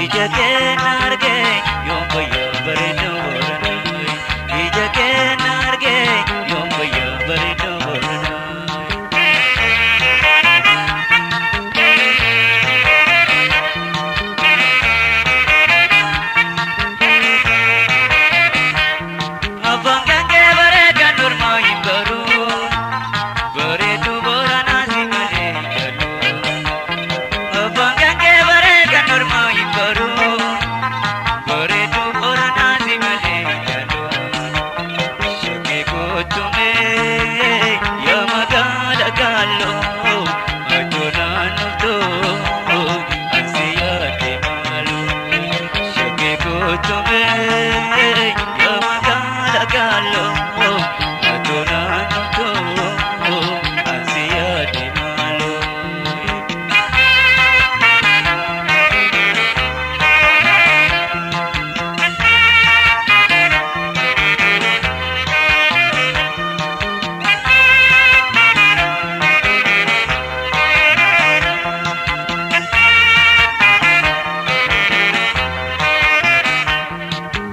ija keenya argee yoom fayyaa bareedu boorana. Ija keenya argee yoom fayyaa bareedu boorana. Abbaan kan kee bareedan normaa hin baru. Bareedu boorana si malee hin galu. Abbaan kan kee bareedan normaa hin baru. Bareedu boorana si malee hin galu. Shakkii kootumee yaa magaala gaaloo. Ajoo naannoo ansi yaade maalu. Shakkii kootumee yaa magaala gaaloo. Ajoo naannoo ansi yaade maalu.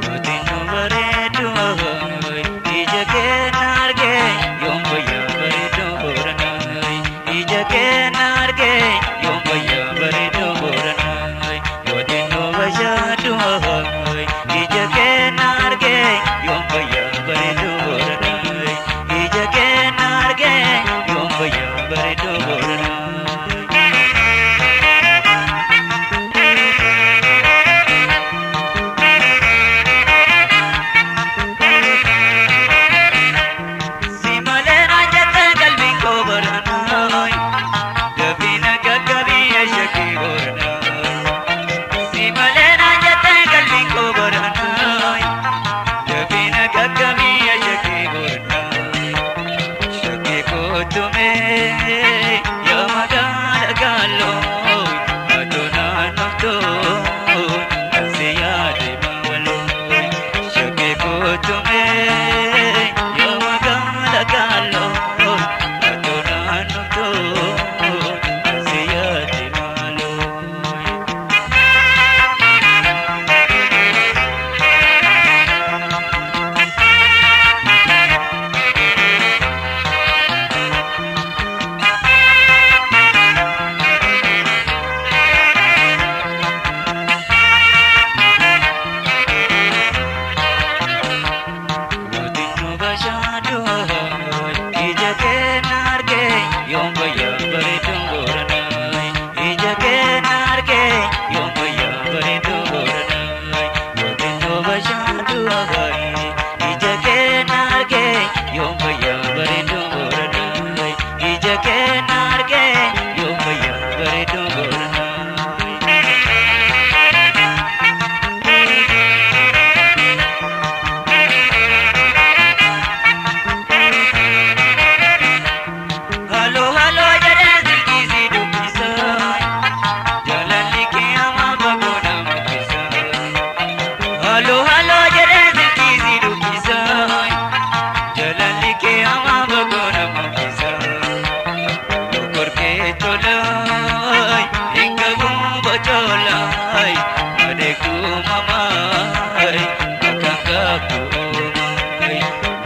Mootiin bareedu ija keenya argee yoom fayyaa bareedu boorana. Ija keenya argee yoom fayyaa bareedu boorana. Mootiin bashaadu ija keenya argee yoom fayyaa bareedu boorana. Ija keenya argee yoom fayyaa bareedu boorana. Si malee na jette qalbiin koo boorana. Gabiina gaggabii shakkii boorana. Si malee na jette qalbiin koo boorana. Gabiina gaggabii shakkii boorana. Shakkii kootumee yaa magaala gaaloo. Ajoo naannoo ansi yaade maalu. Shakkii kootumee yaa magaala gaaloo. Ajoo naannoo ansi yaade maalu. Mootiin bashaadu ija keenya argee yoom fayyaa bareedu boorana. Ija keenya argee yoom fayyaa bareedu boorana. Mootiin bashaadu ija keenya argee yoom fayyaa bareedu boorana. Ija keenya argee yoom fayyaa bareedu boorana. Halloo halloo jedhee silkii si dubbisa. Jaalalli kee amma fagoo nama keessa. Halloo halloo jedhee silkii si dubbisa. Jaalalli kee amma fagoo nama keessa. Lokkorkee tolaa hin qabuun bocolaa. Adeegduu mamaa akkaan qabdu oomaa.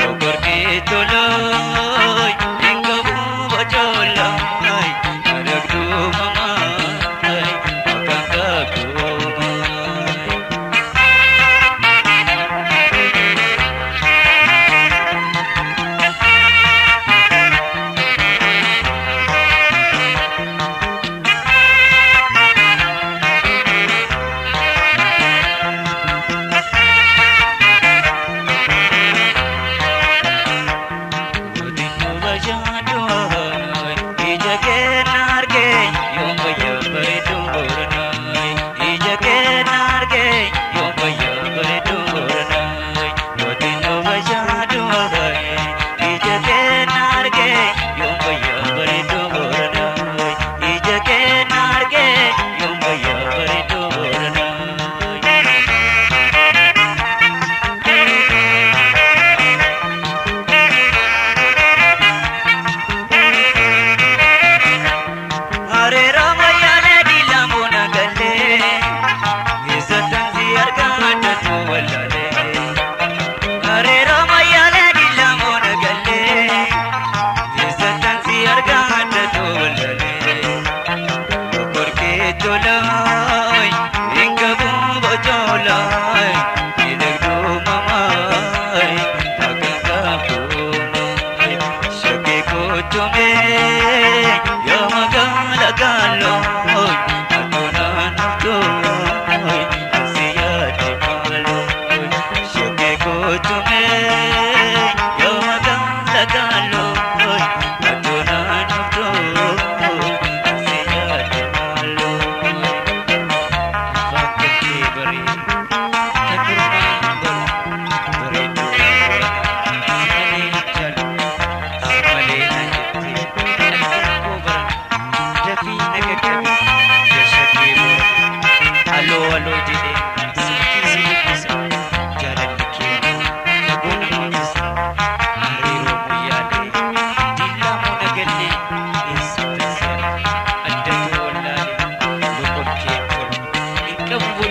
Lokkorkee tolaa hin qabuun bocolaa. Adeegduu mamaa akkaan qabdu oomaa. halloo jedhee silkii si dubbisa jaalalli kee fagoo nama hambisa hariiroo moyyaalee diillaamoo nagallee eessatti si arge addatu wallaalee loqon kee tolu hin qabu